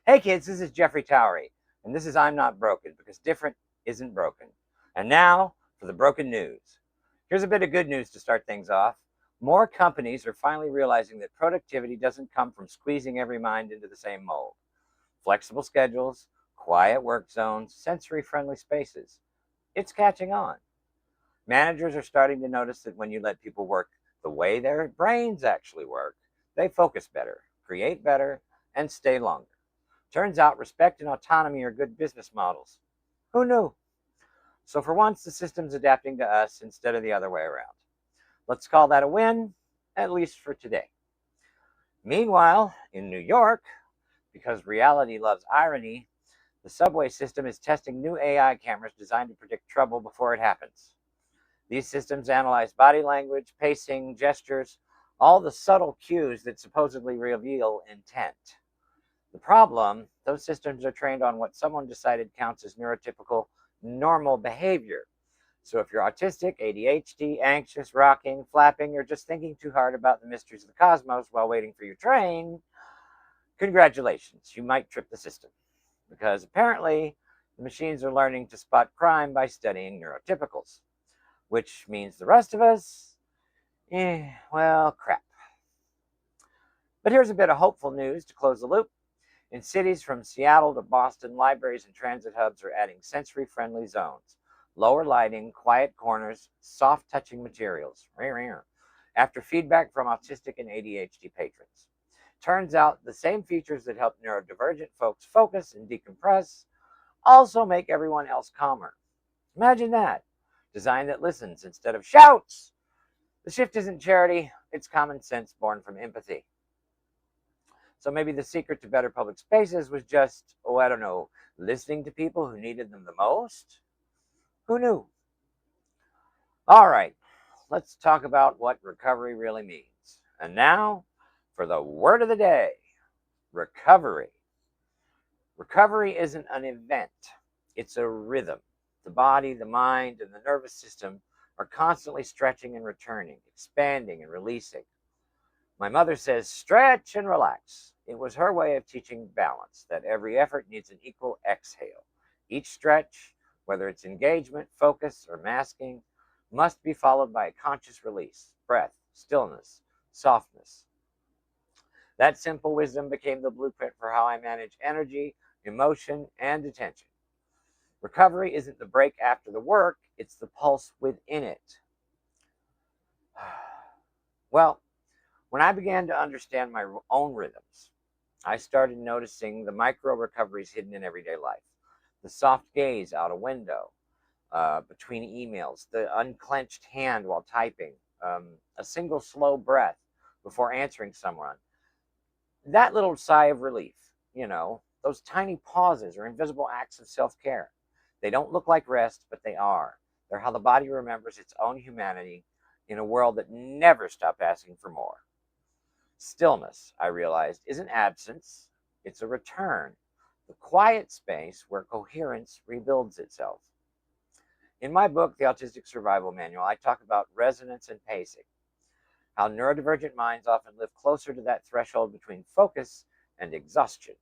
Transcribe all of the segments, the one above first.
Hey kids, this is Jeffrey Towery, and this is I'm Not Broken, because different isn't broken. And now for the broken news. Here's a bit of good news to start things off. More companies are finally realizing that productivity doesn't come from squeezing every mind into the same mold. Flexible schedules, quiet work zones, sensory-friendly spaces. It's catching on. Managers are starting to notice that when you let people work the way their brains actually work, they focus better, create better, and stay longer. Turns out respect and autonomy are good business models. Who knew? So for once, the system's adapting to us instead of the other way around. Let's call that a win, at least for today. Meanwhile, in New York, because reality loves irony, the subway system is testing new AI cameras designed to predict trouble before it happens. These systems analyze body language, pacing, gestures, all the subtle cues that supposedly reveal intent. The problem, those systems are trained on what someone decided counts as neurotypical normal behavior. So if you're autistic, ADHD, anxious, rocking, flapping, or just thinking too hard about the mysteries of the cosmos while waiting for your train, congratulations, you might trip the system. Because apparently, the machines are learning to spot crime by studying neurotypicals, which means the rest of us, well, crap. But here's a bit of hopeful news to close the loop. In cities from Seattle to Boston, libraries and transit hubs are adding sensory-friendly zones, lower lighting, quiet corners, soft-touching materials, after feedback from autistic and ADHD patrons. Turns out the same features that help neurodivergent folks focus and decompress also make everyone else calmer. Imagine that. Design that listens instead of shouts. The shift isn't charity, it's common sense born from empathy. So maybe the secret to better public spaces was just, I don't know, listening to people who needed them the most? Who knew? All right, let's talk about what recovery really means. And now for the word of the day, recovery. Recovery isn't an event, it's a rhythm. The body, the mind, and the nervous system are constantly stretching and returning, expanding and releasing. My mother says, stretch and relax. It was her way of teaching balance, that every effort needs an equal exhale. Each stretch, whether it's engagement, focus, or masking, must be followed by a conscious release, breath, stillness, softness. That simple wisdom became the blueprint for how I manage energy, emotion, and attention. Recovery isn't the break after the work, it's the pulse within it. Well, when I began to understand my own rhythms, I started noticing the micro recoveries hidden in everyday life. The soft gaze out a window, between emails, the unclenched hand while typing, a single slow breath before answering someone. That little sigh of relief, those tiny pauses are invisible acts of self-care. They don't look like rest, but they are. They're how the body remembers its own humanity in a world that never stopped asking for more. Stillness, I realized, isn't absence, it's a return, the quiet space where coherence rebuilds itself. In my book, The Autistic Survival Manual, I talk about resonance and pacing, how neurodivergent minds often live closer to that threshold between focus and exhaustion.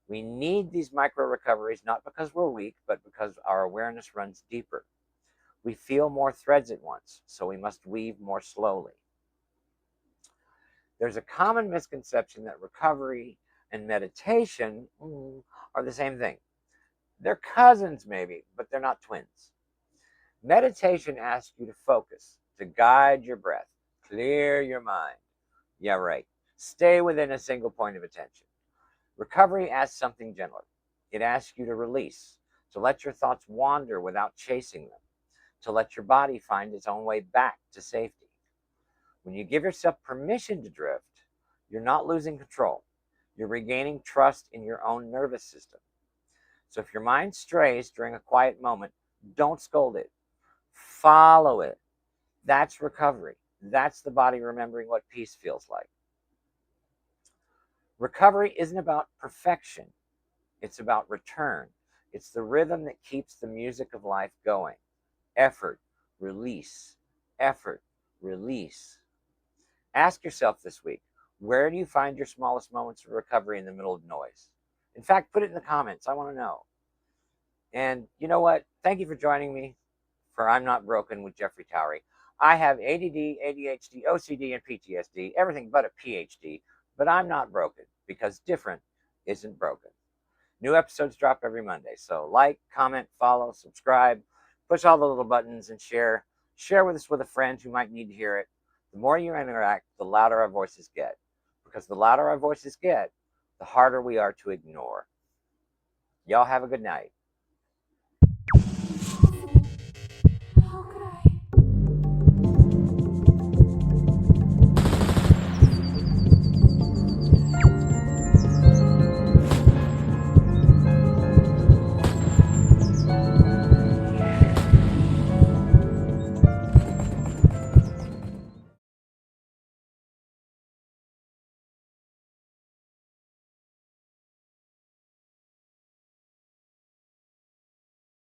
We need these micro recoveries not because we're weak, but because our awareness runs deeper. We feel more threads at once, so we must weave more slowly. There's a common misconception that recovery and meditation are the same thing. They're cousins, maybe, but they're not twins. Meditation asks you to focus, to guide your breath, clear your mind. Yeah, right. Stay within a single point of attention. Recovery asks something gentler. It asks you to release, to let your thoughts wander without chasing them, to let your body find its own way back to safety. When you give yourself permission to drift, you're not losing control. You're regaining trust in your own nervous system. So if your mind strays during a quiet moment, don't scold it. Follow it. That's recovery. That's the body remembering what peace feels like. Recovery isn't about perfection. It's about return. It's the rhythm that keeps the music of life going. Effort, release, effort, release. Ask yourself this week, where do you find your smallest moments of recovery in the middle of noise? In fact, put it in the comments. I want to know. And you know what? Thank you for joining me for I'm Not Broken with Jeffrey Towery. I have ADD, ADHD, OCD, and PTSD, everything but a PhD, but I'm not broken because different isn't broken. New episodes drop every Monday, so like, comment, follow, subscribe, push all the little buttons, and share. Share with us with a friend who might need to hear it. The more you interact, the louder our voices get, because the louder our voices get, the harder we are to ignore. Y'all have a good night.